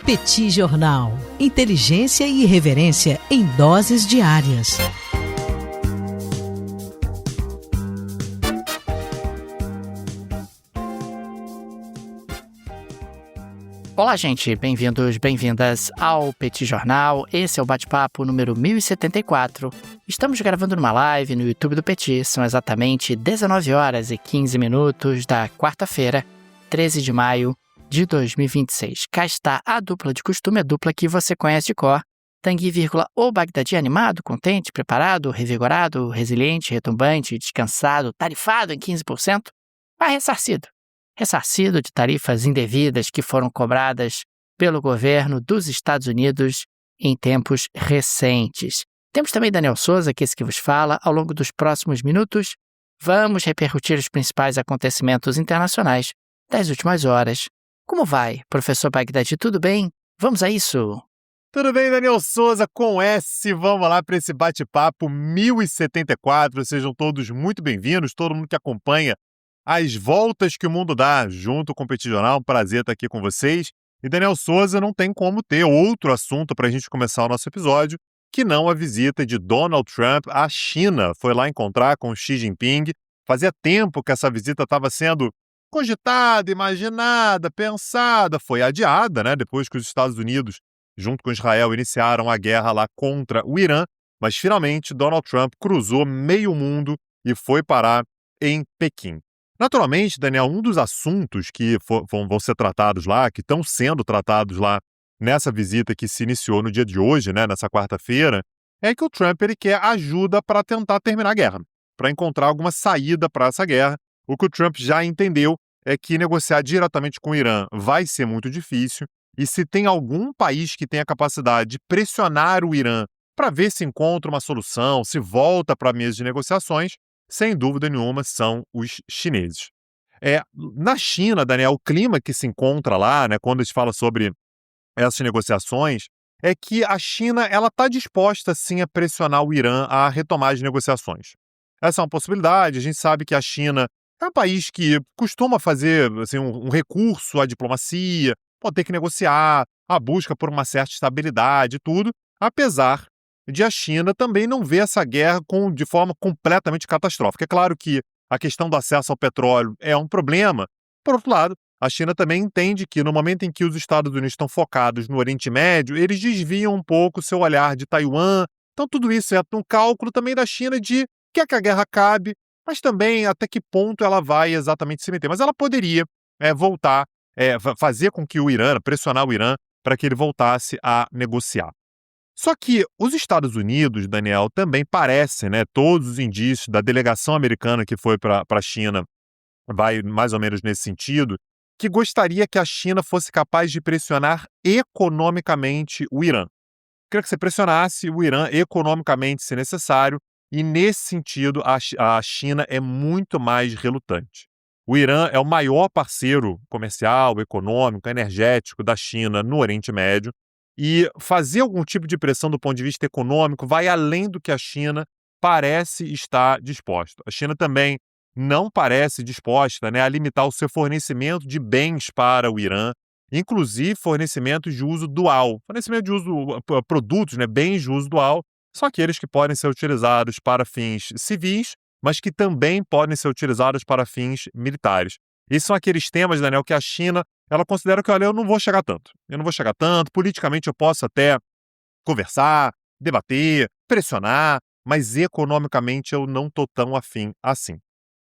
Petit Jornal. Inteligência e irreverência em doses diárias. Olá, gente. Bem-vindos, bem-vindas ao Petit Jornal. Esse é o bate-papo número 1074. Estamos gravando numa live no YouTube do Petit. São exatamente 19 horas e 15 minutos da quarta-feira, 13 de maio de 2026. Cá está a dupla de costume, a dupla que você conhece de cor. Tanguy, ou Bagdadi, animado, contente, preparado, revigorado, resiliente, retumbante, descansado, tarifado em 15%, mas ressarcido. Ressarcido de tarifas indevidas que foram cobradas pelo governo dos Estados Unidos em tempos recentes. Temos também Daniel Souza, que é esse que vos fala. Ao longo dos próximos minutos, vamos repercutir os principais acontecimentos internacionais das últimas horas. Como vai, professor Bagdadi? Tudo bem? Vamos a isso? Tudo bem, Daniel Souza, com S. Vamos lá para esse bate-papo 1074. Sejam todos muito bem-vindos, todo mundo que acompanha as voltas que o mundo dá junto com o Petit Jornal. Um prazer estar aqui com vocês. E Daniel Souza, não tem como ter outro assunto para a gente começar o nosso episódio que não a visita de Donald Trump à China. Foi lá encontrar com Xi Jinping. Fazia tempo que essa visita estava sendo cogitada, imaginada, pensada. Foi adiada, né? Depois que os Estados Unidos, junto com Israel, iniciaram a guerra lá contra o Irã. Mas finalmente Donald Trump cruzou meio mundo e foi parar em Pequim. Naturalmente, Daniel, um dos assuntos que vão ser tratados lá, que estão sendo tratados lá nessa visita que se iniciou no dia de hoje, né, nessa quarta-feira, é que o Trump ele quer ajuda para tentar terminar a guerra, para encontrar alguma saída para essa guerra. O que o Trump já entendeu é que negociar diretamente com o Irã vai ser muito difícil, e se tem algum país que tem a capacidade de pressionar o Irã para ver se encontra uma solução, se volta para a mesa de negociações, sem dúvida nenhuma, são os chineses. Na China, Daniel, o clima que se encontra lá, né, quando a gente fala sobre essas negociações, é que a China está disposta, sim, a pressionar o Irã a retomar as negociações. Essa é uma possibilidade. A gente sabe que a China é um país que costuma fazer assim, um recurso à diplomacia, pode ter que negociar, a busca por uma certa estabilidade e tudo, apesar de a China também não ver essa guerra de forma completamente catastrófica. É claro que a questão do acesso ao petróleo é um problema. Por outro lado, a China também entende que no momento em que os Estados Unidos estão focados no Oriente Médio, eles desviam um pouco o seu olhar de Taiwan. Então tudo isso é um cálculo também da China de quer que a guerra acabe, mas também até que ponto ela vai exatamente se meter. Mas ela poderia voltar, fazer com que o Irã, pressionar o Irã para que ele voltasse a negociar. Só que os Estados Unidos, Daniel, também parecem, né, todos os indícios da delegação americana que foi para a China, vai mais ou menos nesse sentido, que gostaria que a China fosse capaz de pressionar economicamente o Irã. Queria que você pressionasse o Irã economicamente, se necessário, e nesse sentido a China é muito mais relutante. O Irã é o maior parceiro comercial, econômico, energético da China no Oriente Médio, e fazer algum tipo de pressão do ponto de vista econômico vai além do que a China parece estar disposta. A China também não parece disposta, né, a limitar o seu fornecimento de bens para o Irã, inclusive fornecimento de uso dual. Fornecimento de uso, produtos, né, bens de uso dual, são aqueles que podem ser utilizados para fins civis, mas que também podem ser utilizados para fins militares. Esses são aqueles temas, Daniel, que a China ela considera que, olha, eu não vou chegar tanto. Politicamente eu posso até conversar, debater, pressionar, mas economicamente eu não estou tão afim assim.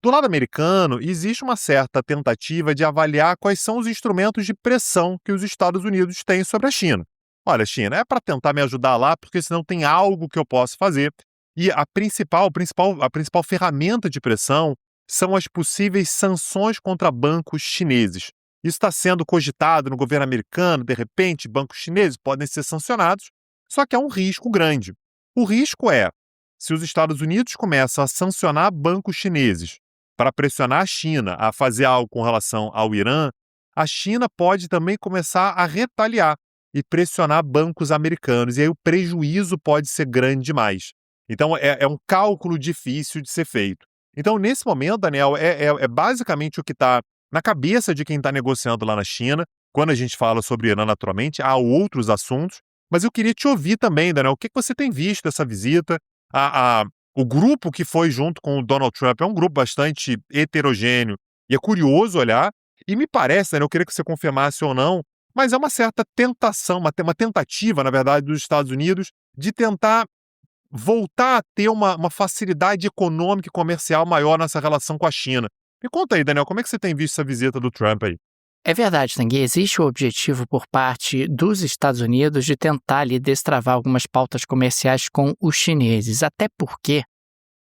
Do lado americano, existe uma certa tentativa de avaliar quais são os instrumentos de pressão que os Estados Unidos têm sobre a China. Olha, China, é para tentar me ajudar lá, porque senão tem algo que eu posso fazer. E a principal ferramenta de pressão são as possíveis sanções contra bancos chineses. Isso está sendo cogitado no governo americano, de repente, bancos chineses podem ser sancionados, só que há um risco grande. O risco é, se os Estados Unidos começam a sancionar bancos chineses para pressionar a China a fazer algo com relação ao Irã, a China pode também começar a retaliar e pressionar bancos americanos, e aí o prejuízo pode ser grande demais. Então, é um cálculo difícil de ser feito. Então, nesse momento, Daniel, é basicamente o que está na cabeça de quem está negociando lá na China, quando a gente fala sobre Irã, naturalmente, há outros assuntos, mas eu queria te ouvir também, Daniel, o que você tem visto dessa visita? O grupo que foi junto com o Donald Trump é um grupo bastante heterogêneo e é curioso olhar, e me parece, Daniel, eu queria que você confirmasse ou não, mas é uma certa tentação, uma tentativa, na verdade, dos Estados Unidos de tentar voltar a ter uma facilidade econômica e comercial maior nessa relação com a China. Me conta aí, Daniel, como é que você tem visto essa visita do Trump aí? É verdade, Tanguy, existe o objetivo por parte dos Estados Unidos de tentar ali destravar algumas pautas comerciais com os chineses, até porque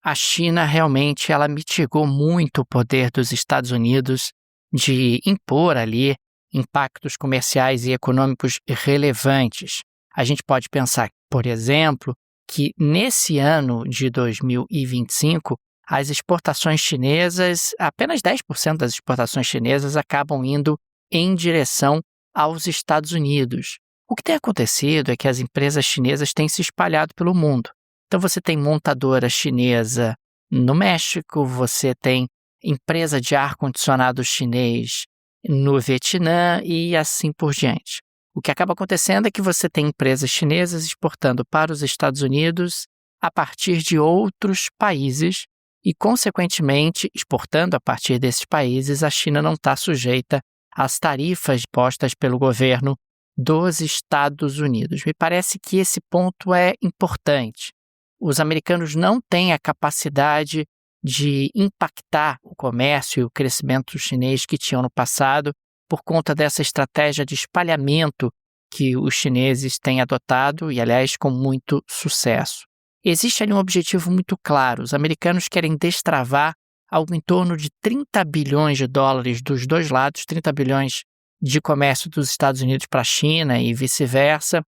a China realmente ela mitigou muito o poder dos Estados Unidos de impor ali impactos comerciais e econômicos relevantes. A gente pode pensar, por exemplo, que nesse ano de 2025, as exportações chinesas, apenas 10% das exportações chinesas acabam indo em direção aos Estados Unidos. O que tem acontecido é que as empresas chinesas têm se espalhado pelo mundo. Então você tem montadora chinesa no México, você tem empresa de ar-condicionado chinês no Vietnã e assim por diante. O que acaba acontecendo é que você tem empresas chinesas exportando para os Estados Unidos a partir de outros países e, consequentemente, exportando a partir desses países, a China não está sujeita às tarifas postas pelo governo dos Estados Unidos. Me parece que esse ponto é importante. Os americanos não têm a capacidade de impactar o comércio e o crescimento chinês que tinham no passado por conta dessa estratégia de espalhamento que os chineses têm adotado e, aliás, com muito sucesso. Existe ali um objetivo muito claro. Os americanos querem destravar algo em torno de 30 bilhões de dólares dos dois lados, 30 bilhões de comércio dos Estados Unidos para a China e vice-versa,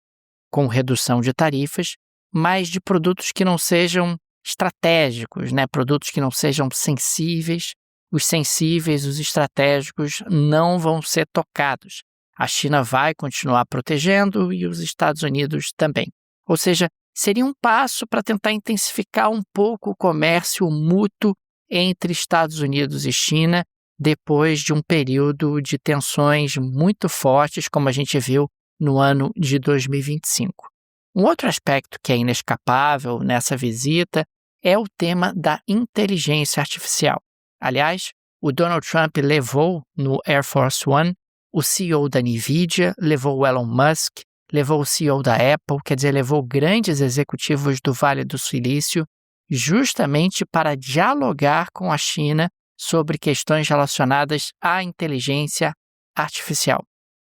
com redução de tarifas, mas de produtos que não sejam estratégicos, produtos que não sejam sensíveis. Os sensíveis, os estratégicos não vão ser tocados. A China vai continuar protegendo e os Estados Unidos também. Ou seja, seria um passo para tentar intensificar um pouco o comércio mútuo entre Estados Unidos e China depois de um período de tensões muito fortes, como a gente viu no ano de 2025. Um outro aspecto que é inescapável nessa visita é o tema da inteligência artificial. Aliás, o Donald Trump levou no Air Force One o CEO da NVIDIA, levou o Elon Musk, levou o CEO da Apple, quer dizer, levou grandes executivos do Vale do Silício, justamente para dialogar com a China sobre questões relacionadas à inteligência artificial.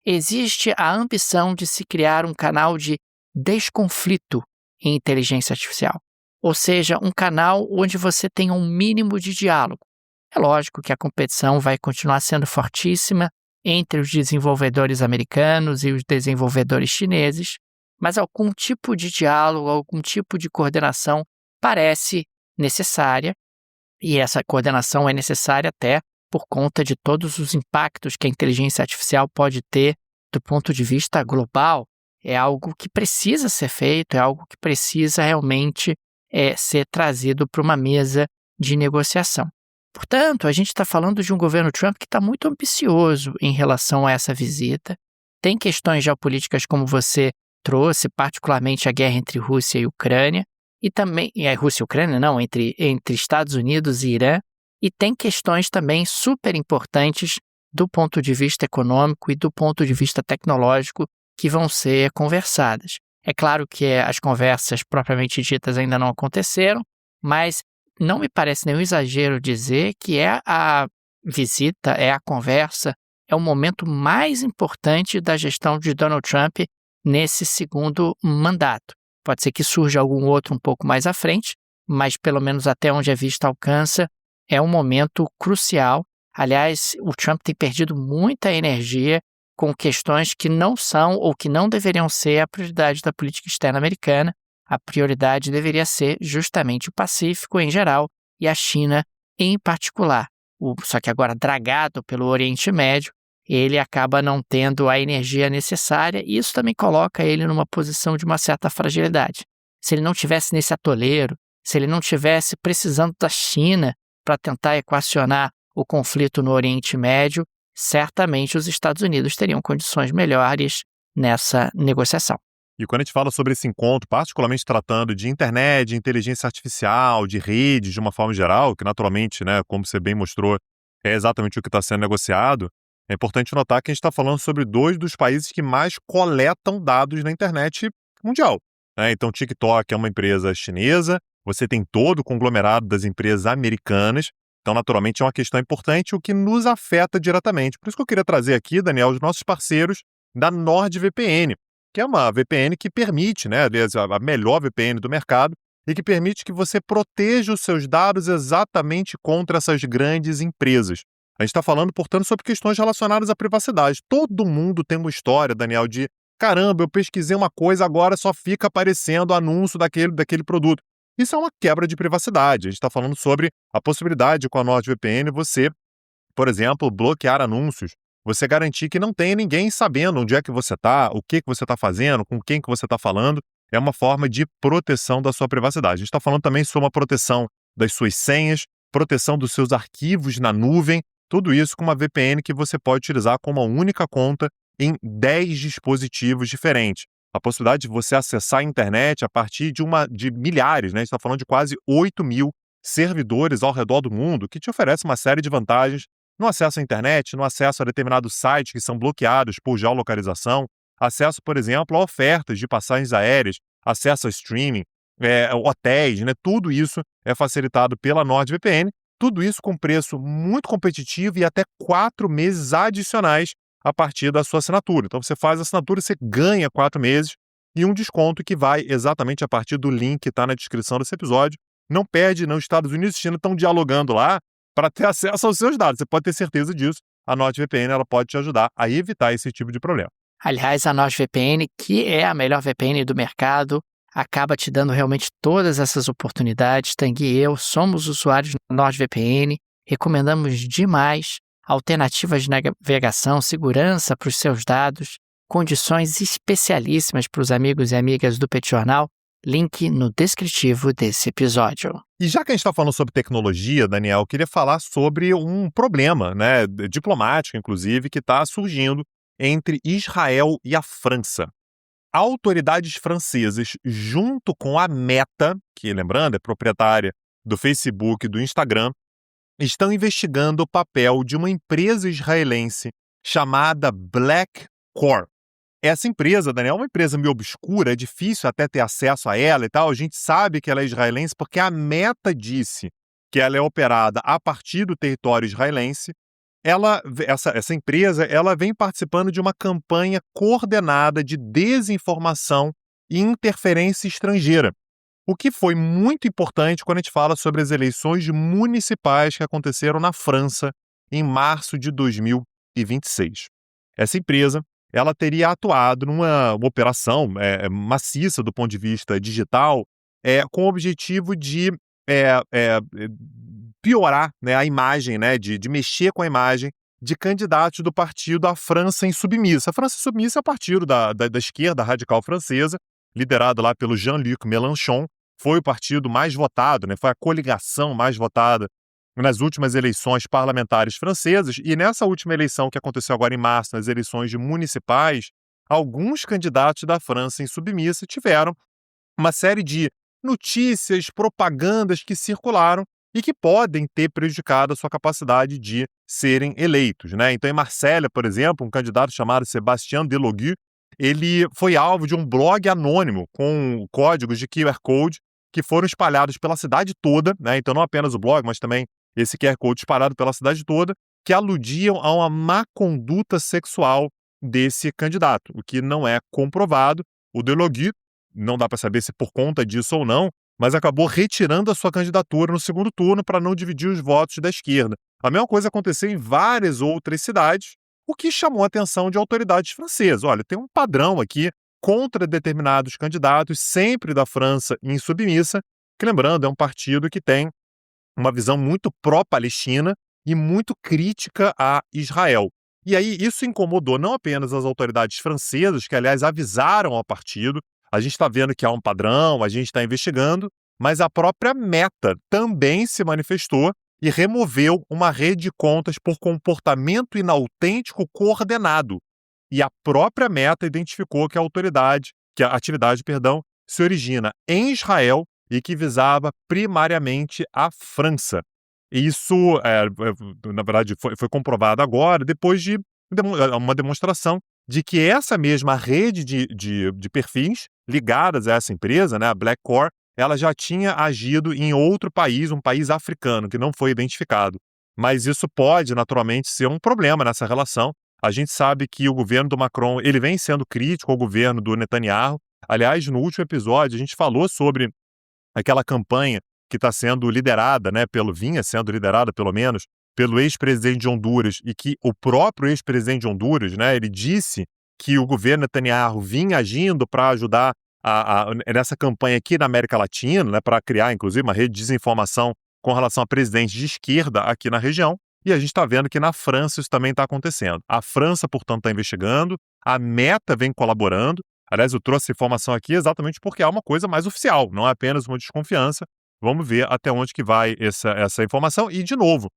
Existe a ambição de se criar um canal de desconflito em inteligência artificial, ou seja, um canal onde você tenha um mínimo de diálogo. É lógico que a competição vai continuar sendo fortíssima entre os desenvolvedores americanos e os desenvolvedores chineses, mas algum tipo de diálogo, algum tipo de coordenação parece necessária, e essa coordenação é necessária até por conta de todos os impactos que a inteligência artificial pode ter do ponto de vista global. É algo que precisa ser feito, é algo que precisa realmente ser trazido para uma mesa de negociação. Portanto, a gente está falando de um governo Trump que está muito ambicioso em relação a essa visita. Tem questões geopolíticas, como você trouxe, particularmente a guerra entre Rússia e Ucrânia, e também, Rússia e Ucrânia não, entre Estados Unidos e Irã, e tem questões também super importantes do ponto de vista econômico e do ponto de vista tecnológico que vão ser conversadas. É claro que as conversas propriamente ditas ainda não aconteceram, mas não me parece nenhum exagero dizer que a visita, a conversa, é o momento mais importante da gestão de Donald Trump nesse segundo mandato. Pode ser que surja algum outro um pouco mais à frente, mas pelo menos até onde a vista alcança, é um momento crucial. Aliás, o Trump tem perdido muita energia com questões que não são ou que não deveriam ser a prioridade da política externa americana. A prioridade deveria ser justamente o Pacífico em geral e a China em particular. Só que agora, dragado pelo Oriente Médio, ele acaba não tendo a energia necessária e isso também coloca ele numa posição de uma certa fragilidade. Se ele não tivesse nesse atoleiro, se ele não tivesse precisando da China para tentar equacionar o conflito no Oriente Médio, certamente os Estados Unidos teriam condições melhores nessa negociação. E quando a gente fala sobre esse encontro, particularmente tratando de internet, de inteligência artificial, de redes de uma forma geral, que naturalmente, né, como você bem mostrou, é exatamente o que está sendo negociado, é importante notar que a gente está falando sobre 2 dos países que mais coletam dados na internet mundial, né? Então, o TikTok é uma empresa chinesa, você tem todo o conglomerado das empresas americanas, então, naturalmente, é uma questão importante, o que nos afeta diretamente. Por isso que eu queria trazer aqui, Daniel, os nossos parceiros da NordVPN, que é uma VPN que permite, né, aliás, a melhor VPN do mercado, e que permite que você proteja os seus dados exatamente contra essas grandes empresas. A gente está falando, portanto, sobre questões relacionadas à privacidade. Todo mundo tem uma história, Daniel, de caramba, eu pesquisei uma coisa, agora só fica aparecendo anúncio daquele produto. Isso é uma quebra de privacidade. A gente está falando sobre a possibilidade de, com a NordVPN, você, por exemplo, bloquear anúncios, você garantir que não tenha ninguém sabendo onde é que você está, o que você está fazendo, com quem que você está falando. É uma forma de proteção da sua privacidade. A gente está falando também sobre uma proteção das suas senhas, proteção dos seus arquivos na nuvem, tudo isso com uma VPN que você pode utilizar com uma única conta em 10 dispositivos diferentes. A possibilidade de você acessar a internet a partir de milhares, né? A gente está falando de quase 8.000 servidores ao redor do mundo que te oferecem uma série de vantagens no acesso à internet, no acesso a determinados sites que são bloqueados por geolocalização, acesso, por exemplo, a ofertas de passagens aéreas, acesso a streaming, hotéis, né? Tudo isso é facilitado pela NordVPN, tudo isso com preço muito competitivo e até 4 meses adicionais a partir da sua assinatura. Então você faz a assinatura e você ganha 4 meses e um desconto que vai exatamente a partir do link que está na descrição desse episódio. Não perde, não. Os Estados Unidos e China estão dialogando lá para ter acesso aos seus dados. Você pode ter certeza disso. A NordVPN ela pode te ajudar a evitar esse tipo de problema. Aliás, a NordVPN, que é a melhor VPN do mercado, acaba te dando realmente todas essas oportunidades. Tang e eu somos usuários da NordVPN, recomendamos demais alternativas de navegação, segurança para os seus dados, condições especialíssimas para os amigos e amigas do Pet Jornal. Link no descritivo desse episódio. E já que a gente está falando sobre tecnologia, Daniel, eu queria falar sobre um problema, né, diplomático, inclusive, que está surgindo entre Israel e a França. Autoridades francesas, junto com a Meta, que, lembrando, é proprietária do Facebook e do Instagram, estão investigando o papel de uma empresa israelense chamada Blackcore. Essa empresa, Daniel, é uma empresa meio obscura, é difícil até ter acesso a ela e tal. A gente sabe que ela é israelense porque a Meta disse que ela é operada a partir do território israelense. Essa empresa ela vem participando de uma campanha coordenada de desinformação e interferência estrangeira, o que foi muito importante quando a gente fala sobre as eleições municipais que aconteceram na França em março de 2026. Essa empresa ela teria atuado numa operação maciça do ponto de vista digital, com o objetivo de piorar, né, a imagem, né, de mexer com a imagem de candidatos do partido A França Insubmissa. A França Insubmissa é o partido da esquerda radical francesa, liderado lá pelo Jean-Luc Mélenchon, foi o partido mais votado, né, foi a coligação mais votada nas últimas eleições parlamentares francesas, e nessa última eleição que aconteceu agora em março, nas eleições municipais, alguns candidatos da França Insubmissa tiveram uma série de notícias, propagandas que circularam e que podem ter prejudicado a sua capacidade de serem eleitos, né? Então, em Marselha, por exemplo, um candidato chamado Sébastien Delogu, ele foi alvo de um blog anônimo com códigos de QR Code que foram espalhados pela cidade toda, né? Então, não apenas o blog, mas também esse QR Code espalhado pela cidade toda, que aludiam a uma má conduta sexual desse candidato, o que não é comprovado. O Delogu, não dá para saber se por conta disso ou não, mas acabou retirando a sua candidatura no segundo turno para não dividir os votos da esquerda. A mesma coisa aconteceu em várias outras cidades, o que chamou a atenção de autoridades francesas. Olha, tem um padrão aqui contra determinados candidatos, sempre da França Insubmissa, que, lembrando, é um partido que tem uma visão muito pró-Palestina e muito crítica a Israel. E aí isso incomodou não apenas as autoridades francesas, que, aliás, avisaram ao partido. A gente está vendo que há um padrão, a gente está investigando, mas a própria Meta também se manifestou e removeu uma rede de contas por comportamento inautêntico coordenado. E a própria Meta identificou que a atividade, se origina em Israel e que visava primariamente a França. E isso, na verdade, foi comprovado agora, depois de uma demonstração de que essa mesma rede de perfis ligadas a essa empresa, né, a Blackcore, ela já tinha agido em outro país, um país africano, que não foi identificado. Mas isso pode, naturalmente, ser um problema nessa relação. A gente sabe que o governo do Macron, ele vem sendo crítico ao governo do Netanyahu. Aliás, no último episódio, a gente falou sobre aquela campanha que está sendo liderada, né, vinha sendo liderada, pelo menos, pelo ex-presidente de Honduras, e que o próprio ex-presidente de Honduras, né, ele disse que o governo Netanyahu vinha agindo para ajudar nessa campanha aqui na América Latina, né, para criar, inclusive, uma rede de desinformação com relação a presidentes de esquerda aqui na região, e a gente está vendo que na França isso também está acontecendo. A França, portanto, está investigando, a Meta vem colaborando. Aliás, eu trouxe essa informação aqui exatamente porque é uma coisa mais oficial, não é apenas uma desconfiança. Vamos ver até onde que vai essa informação. E, de novo,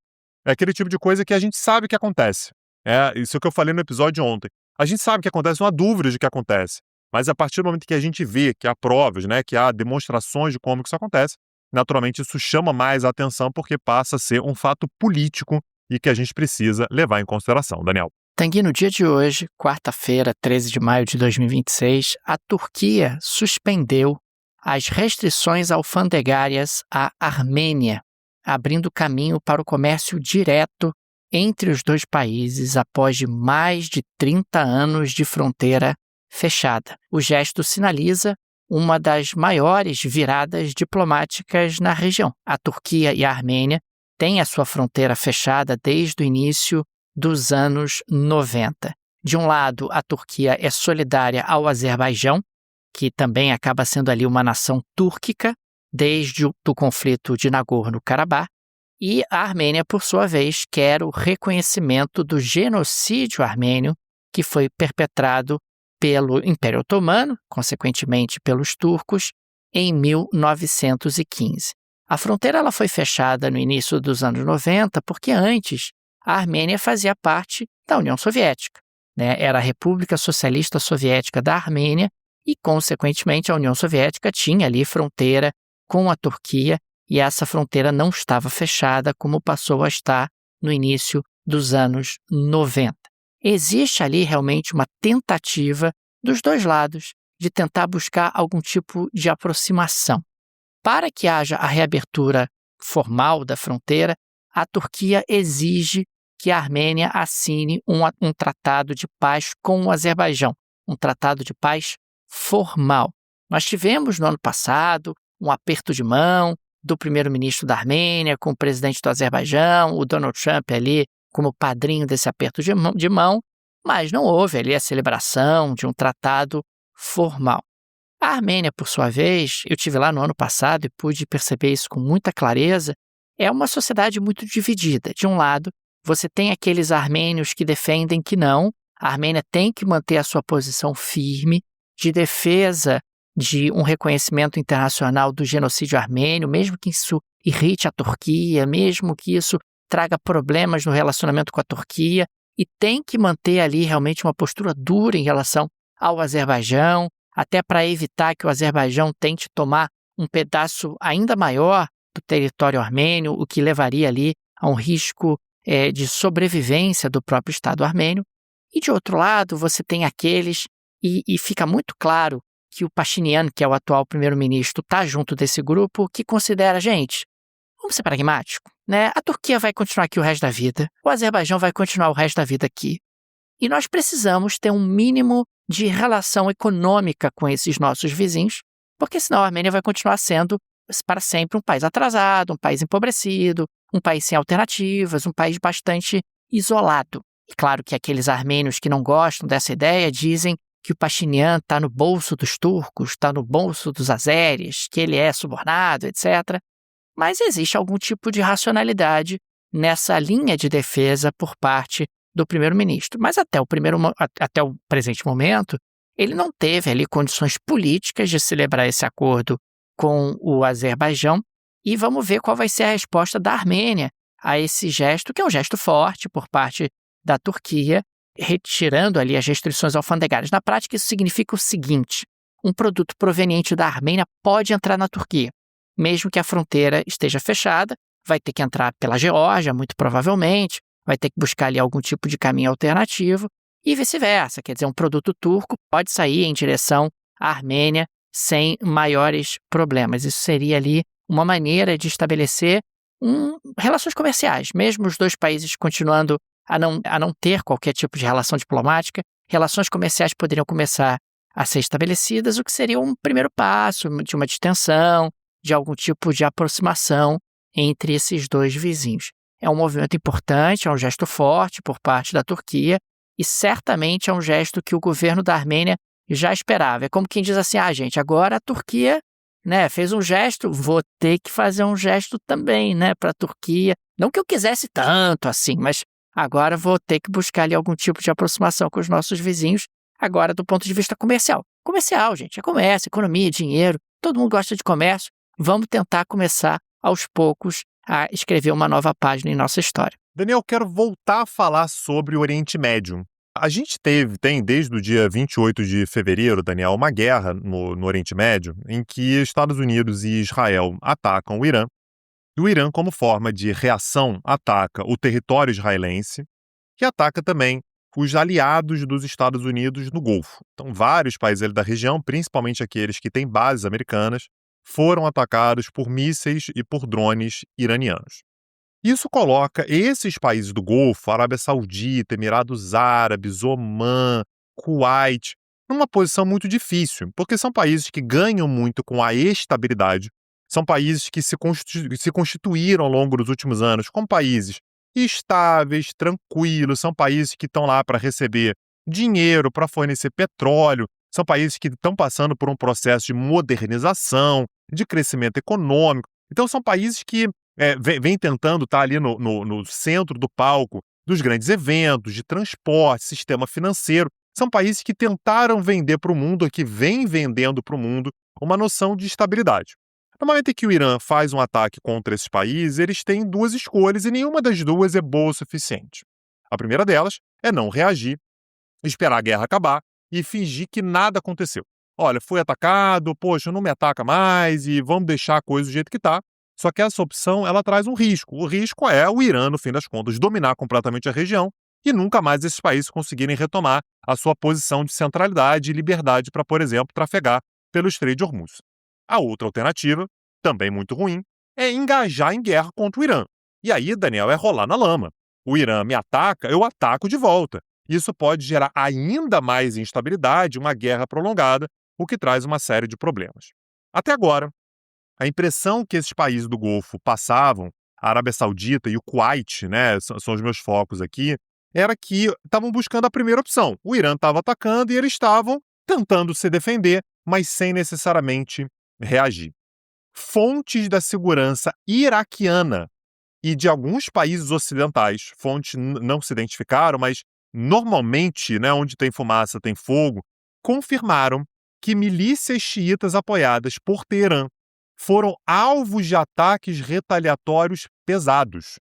é aquele tipo de coisa que a gente sabe que acontece. É isso que eu falei no episódio de ontem. A gente sabe que acontece, não há dúvida de que acontece. Mas a partir do momento que a gente vê que há provas, né, que há demonstrações de como que isso acontece, naturalmente isso chama mais a atenção porque passa a ser um fato político e que a gente precisa levar em consideração. Daniel. Tanguy, no dia de hoje, quarta-feira, 13 de maio de 2026, a Turquia suspendeu as restrições alfandegárias à Armênia, abrindo caminho para o comércio direto entre os dois países após de mais de 30 anos de fronteira fechada. O gesto sinaliza uma das maiores viradas diplomáticas na região. A Turquia e a Armênia têm a sua fronteira fechada desde o início dos anos 90. De um lado, a Turquia é solidária ao Azerbaijão, que também acaba sendo ali uma nação túrquica desde o conflito de Nagorno-Karabakh, e a Armênia, por sua vez, quer o reconhecimento do genocídio armênio que foi perpetrado pelo Império Otomano, consequentemente pelos turcos, em 1915. A fronteira ela foi fechada no início dos anos 90 porque antes a Armênia fazia parte da União Soviética, né? Era a República Socialista Soviética da Armênia e, consequentemente, a União Soviética tinha ali fronteira com a Turquia e essa fronteira não estava fechada como passou a estar no início dos anos 90. Existe ali realmente uma tentativa dos dois lados de tentar buscar algum tipo de aproximação. Para que haja a reabertura formal da fronteira, a Turquia exige que a Armênia assine um tratado de paz com o Azerbaijão, um tratado de paz formal. Nós tivemos no ano passado um aperto de mão do primeiro-ministro da Armênia com o presidente do Azerbaijão, o Donald Trump ali como padrinho desse aperto de mão, mas não houve ali a celebração de um tratado formal. A Armênia, por sua vez, eu estive lá no ano passado e pude perceber isso com muita clareza, é uma sociedade muito dividida. De um lado, você tem aqueles armênios que defendem que não, a Armênia tem que manter a sua posição firme de defesa de um reconhecimento internacional do genocídio armênio, mesmo que isso irrite a Turquia, mesmo que isso traga problemas no relacionamento com a Turquia, e tem que manter ali realmente uma postura dura em relação ao Azerbaijão, até para evitar que o Azerbaijão tente tomar um pedaço ainda maior do território armênio, o que levaria ali a um risco de sobrevivência do próprio Estado armênio. E, de outro lado, você tem aqueles, e fica muito claro que o Pashinyan, que é o atual primeiro-ministro, está junto desse grupo, que considera, gente, vamos ser pragmáticos, né? A Turquia vai continuar aqui o resto da vida, o Azerbaijão vai continuar o resto da vida aqui. E nós precisamos ter um mínimo de relação econômica com esses nossos vizinhos, porque senão a Armênia vai continuar sendo, para sempre, um país atrasado, um país empobrecido, um país sem alternativas, um país bastante isolado. E claro que aqueles armênios que não gostam dessa ideia dizem que o Pashinyan está no bolso dos turcos, está no bolso dos azeres, que ele é subornado, etc. Mas existe algum tipo de racionalidade nessa linha de defesa por parte do primeiro-ministro. Mas até o presente momento, ele não teve ali condições políticas de celebrar esse acordo com o Azerbaijão. E vamos ver qual vai ser a resposta da Armênia a esse gesto, que é um gesto forte por parte da Turquia, retirando ali as restrições alfandegárias. Na prática, isso significa o seguinte: um produto proveniente da Armênia pode entrar na Turquia, mesmo que a fronteira esteja fechada, vai ter que entrar pela Geórgia, muito provavelmente, vai ter que buscar ali algum tipo de caminho alternativo, e vice-versa. Quer dizer, um produto turco pode sair em direção à Armênia sem maiores problemas. Isso seria ali uma maneira de estabelecer relações comerciais, mesmo os dois países continuando a não ter qualquer tipo de relação diplomática, relações comerciais poderiam começar a ser estabelecidas, o que seria um primeiro passo de uma distensão, de algum tipo de aproximação entre esses dois vizinhos. É um movimento importante, é um gesto forte por parte da Turquia e certamente é um gesto que o governo da Armênia já esperava. É como quem diz assim, gente, agora a Turquia, né, fez um gesto, vou ter que fazer um gesto também, né, para a Turquia. Não que eu quisesse tanto assim, mas agora vou ter que buscar ali algum tipo de aproximação com os nossos vizinhos, agora do ponto de vista comercial. Comercial, gente, é comércio, economia, dinheiro, todo mundo gosta de comércio. Vamos tentar começar aos poucos a escrever uma nova página em nossa história. Daniel, quero voltar a falar sobre o Oriente Médio. A gente tem desde o dia 28 de fevereiro, Daniel, uma guerra no Oriente Médio em que Estados Unidos e Israel atacam o Irã. E o Irã, como forma de reação, ataca o território israelense e ataca também os aliados dos Estados Unidos no Golfo. Então, vários países ali da região, principalmente aqueles que têm bases americanas, foram atacados por mísseis e por drones iranianos. Isso coloca esses países do Golfo, Arábia Saudita, Emirados Árabes, Omã, Kuwait, numa posição muito difícil, porque são países que ganham muito com a estabilidade, são países que se constituíram ao longo dos últimos anos como países estáveis, tranquilos, são países que estão lá para receber dinheiro, para fornecer petróleo, são países que estão passando por um processo de modernização, de crescimento econômico. Então, são países que vem tentando estar ali no centro do palco dos grandes eventos, de transporte, sistema financeiro. São países que tentaram vender para o mundo, que vêm vendendo para o mundo, uma noção de estabilidade. No momento em que o Irã faz um ataque contra esses países, eles têm duas escolhas e nenhuma das duas é boa o suficiente. A primeira delas é não reagir, esperar a guerra acabar e fingir que nada aconteceu. Olha, foi atacado, poxa, não me ataca mais e vamos deixar a coisa do jeito que está. Só que essa opção, ela traz um risco. O risco é o Irã, no fim das contas, dominar completamente a região e nunca mais esses países conseguirem retomar a sua posição de centralidade e liberdade para, por exemplo, trafegar pelo Estreito de Hormuz. A outra alternativa, também muito ruim, é engajar em guerra contra o Irã. E aí, Daniel, é rolar na lama. O Irã me ataca, eu ataco de volta. Isso pode gerar ainda mais instabilidade, uma guerra prolongada, o que traz uma série de problemas. Até agora, a impressão que esses países do Golfo passavam, a Arábia Saudita e o Kuwait, né, são os meus focos aqui, era que estavam buscando a primeira opção. O Irã estava atacando e eles estavam tentando se defender, mas sem necessariamente reagir. Fontes da segurança iraquiana e de alguns países ocidentais, fontes não se identificaram, mas normalmente, né, onde tem fumaça tem fogo, confirmaram que milícias xiitas apoiadas por Teherã foram alvos de ataques retaliatórios pesados.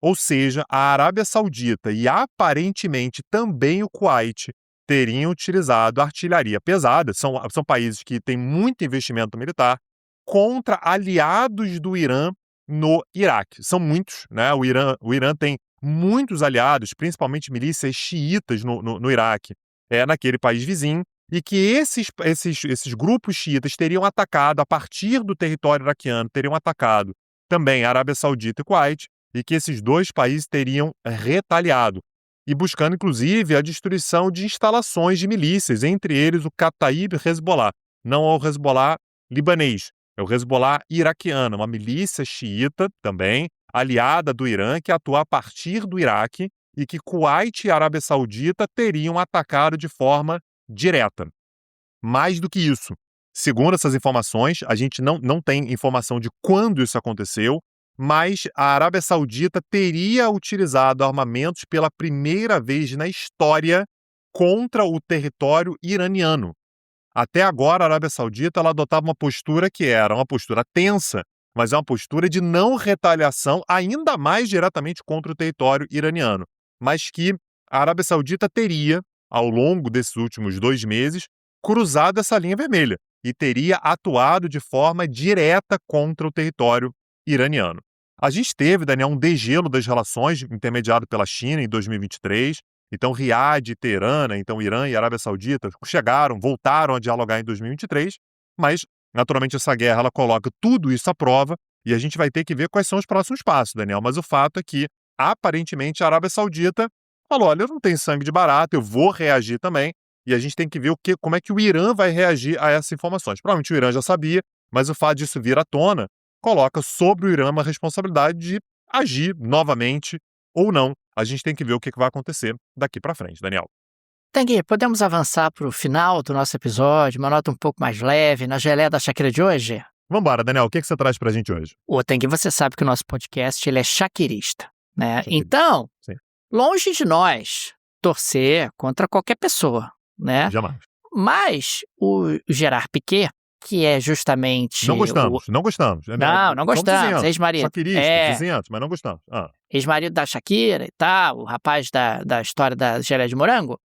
Ou seja, a Arábia Saudita e aparentemente também o Kuwait teriam utilizado artilharia pesada, são países que têm muito investimento militar, contra aliados do Irã no Iraque. São muitos, né? O Irã tem muitos aliados, principalmente milícias xiitas no Iraque, naquele país vizinho, e que esses grupos xiitas teriam atacado, a partir do território iraquiano, teriam atacado também a Arábia Saudita e Kuwait, e que esses dois países teriam retaliado, e buscando, inclusive, a destruição de instalações de milícias, entre eles o Kataib Hezbollah. Não é o Hezbollah libanês, é o Hezbollah iraquiano, uma milícia xiita também, aliada do Irã, que atua a partir do Iraque, e que Kuwait e a Arábia Saudita teriam atacado de forma direta. Mais do que isso, segundo essas informações, a gente não tem informação de quando isso aconteceu, mas a Arábia Saudita teria utilizado armamentos pela primeira vez na história contra o território iraniano. Até agora, a Arábia Saudita ela adotava uma postura que era uma postura tensa, mas é uma postura de não retaliação ainda mais diretamente contra o território iraniano, mas que a Arábia Saudita teria, ao longo desses últimos 2 meses, cruzado essa linha vermelha e teria atuado de forma direta contra o território iraniano. A gente teve, Daniel, um degelo das relações intermediado pela China em 2023. Então, Riad e Teherã, então Irã e Arábia Saudita, voltaram a dialogar em 2023, mas, naturalmente, essa guerra ela coloca tudo isso à prova e a gente vai ter que ver quais são os próximos passos, Daniel. Mas o fato é que, aparentemente, a Arábia Saudita falou, olha, eu não tenho sangue de barata, eu vou reagir também, e a gente tem que ver como é que o Irã vai reagir a essas informações. Provavelmente o Irã já sabia, mas o fato disso vir à tona coloca sobre o Irã uma responsabilidade de agir novamente ou não. A gente tem que ver o que vai acontecer daqui para frente, Daniel. Tanguy, podemos avançar para o final do nosso episódio, uma nota um pouco mais leve, na geleia da Shakira de hoje? Vambora, Daniel, o que você traz pra gente hoje? Ô, Tanguy, você sabe que o nosso podcast ele é shakirista, né? Então, sim, longe de nós torcer contra qualquer pessoa, né? Jamais. Mas o Gerard Piqué, que é justamente... Não gostamos. Não gostamos. Ex-marido. Shakirista, vizinhantes, mas não gostamos. Ex-marido da Shakira e tal, o rapaz da história da geleia de morango,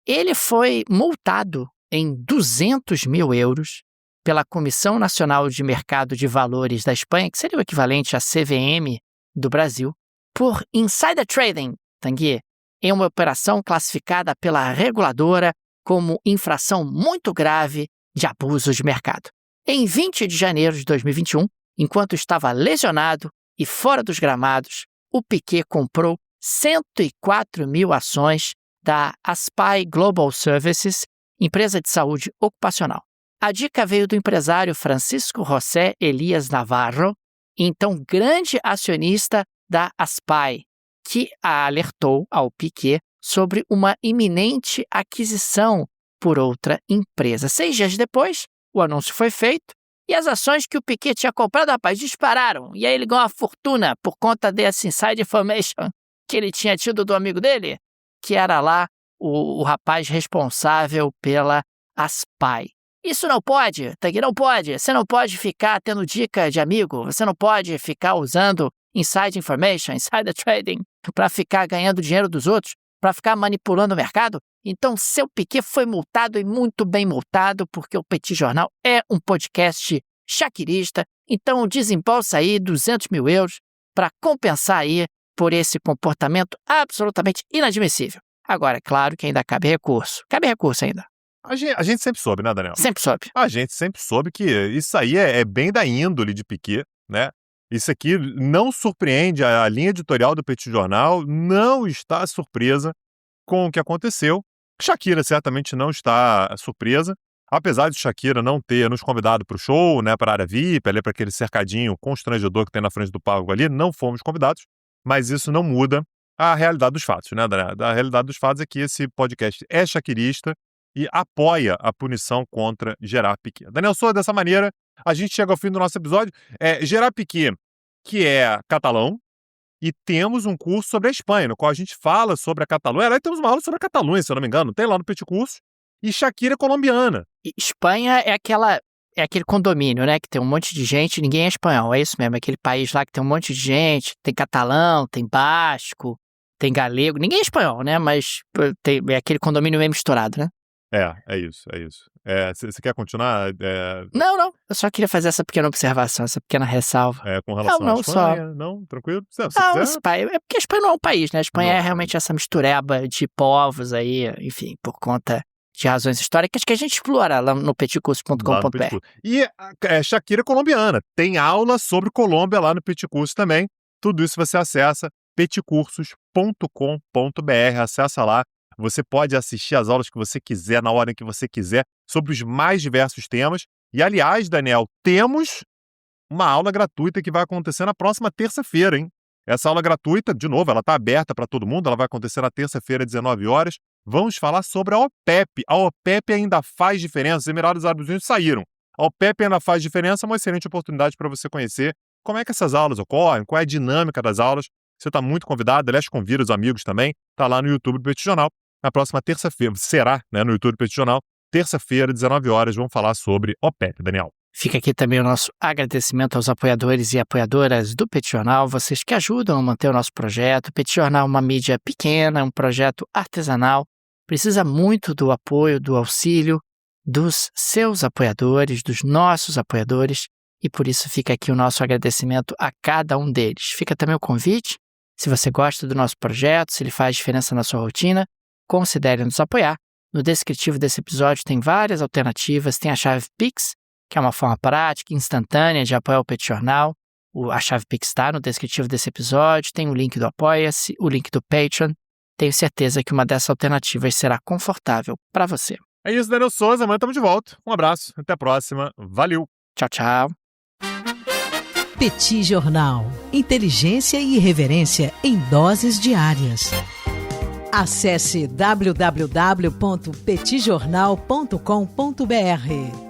ele foi multado em 200 mil euros pela Comissão Nacional de Mercado de Valores da Espanha, que seria o equivalente à CVM do Brasil, por insider trading, Tanguy, em uma operação classificada pela reguladora como infração muito grave de abuso de mercado. Em 20 de janeiro de 2021, enquanto estava lesionado e fora dos gramados, o Piqué comprou 104 mil ações da Aspire Global Services, empresa de saúde ocupacional. A dica veio do empresário Francisco José Elias Navarro, então grande acionista da Aspire, que alertou ao Piqué sobre uma iminente aquisição por outra empresa. 6 dias depois, o anúncio foi feito e as ações que o Piqué tinha comprado, rapaz, dispararam. E aí ele ganhou uma fortuna por conta dessa inside information que ele tinha tido do amigo dele, que era lá o rapaz responsável pela Aspire. Isso não pode, Tanguy, não pode. Você não pode ficar tendo dica de amigo, você não pode ficar usando inside information, insider trading, para ficar ganhando dinheiro dos outros, para ficar manipulando o mercado. Então, seu Piqué foi multado e muito bem multado, porque o Petit Jornal é um podcast shakirista. Então, desembolsa aí 200 mil euros para compensar aí por esse comportamento absolutamente inadmissível. Agora, é claro que ainda cabe recurso. Cabe recurso ainda. A gente sempre soube, né, Daniel? Sempre soube. A gente sempre soube que isso aí é bem da índole de Piqué, né? Isso aqui não surpreende, a linha editorial do Petit Jornal não está surpresa com o que aconteceu. Shakira certamente não está surpresa, apesar de Shakira não ter nos convidado para o show, né, para a área VIP, ali para aquele cercadinho constrangedor que tem na frente do palco ali, não fomos convidados, mas isso não muda a realidade dos fatos, né, Daniel? A realidade dos fatos é que esse podcast é shakirista e apoia a punição contra Gerard Piqué. Daniel Souza, dessa maneira, a gente chega ao fim do nosso episódio. Gerard Piqué, que é catalão, e temos um curso sobre a Espanha, no qual a gente fala sobre a Catalunha. Aliás, temos uma aula sobre a Catalunha, se eu não me engano, tem lá no Petit Curso. E Shakira é colombiana. E Espanha é aquele condomínio, né, que tem um monte de gente, ninguém é espanhol, é isso mesmo, é aquele país lá que tem um monte de gente, tem catalão, tem basco, tem galego, ninguém é espanhol, né, mas é aquele condomínio meio misturado, né? É isso. Você quer continuar? Não, eu só queria fazer essa pequena observação, essa pequena ressalva. Com relação à Espanha? Não, tranquilo? Se quiser. É porque a Espanha não é um país, né? A Espanha é realmente essa mistureba de povos aí, enfim, por conta de razões históricas que a gente explora lá no petitcurso.com.br. E Shakira é colombiana. Tem aula sobre Colômbia lá no Petit Curso também. Tudo isso você acessa petitcursos.com.br. Acessa lá. Você pode assistir as aulas que você quiser, na hora que você quiser, sobre os mais diversos temas. E, aliás, Daniel, temos uma aula gratuita que vai acontecer na próxima terça-feira, hein? Essa aula gratuita, de novo, ela está aberta para todo mundo, ela vai acontecer na terça-feira, às 19 horas. Vamos falar sobre a OPEP. A OPEP ainda faz diferença, os Emirados Árabes Unidos saíram. A OPEP ainda faz diferença, é uma excelente oportunidade para você conhecer como é que essas aulas ocorrem, qual é a dinâmica das aulas. Você está muito convidado, aliás, convida os amigos também, está lá no YouTube do Petit Jornal. Na próxima terça-feira, será, né, no YouTube do Petit Jornal, terça-feira, 19 horas, vamos falar sobre OPEP, Daniel. Fica aqui também o nosso agradecimento aos apoiadores e apoiadoras do Petit Jornal, vocês que ajudam a manter o nosso projeto. O Petit Jornal é uma mídia pequena, um projeto artesanal, precisa muito do apoio, do auxílio dos seus apoiadores, dos nossos apoiadores, e por isso fica aqui o nosso agradecimento a cada um deles. Fica também o convite, se você gosta do nosso projeto, se ele faz diferença na sua rotina, considere nos apoiar. No descritivo desse episódio tem várias alternativas, tem a chave Pix, que é uma forma prática e instantânea de apoiar o Petit Jornal. A chave Pix está no descritivo desse episódio, tem o link do Apoia-se, o link do Patreon. Tenho certeza que uma dessas alternativas será confortável para você. É isso, Daniel Souza. Amanhã estamos de volta. Um abraço, até a próxima. Valeu! Tchau, tchau. Petit Jornal. Inteligência e irreverência em doses diárias. Acesse www.petitjornal.com.br.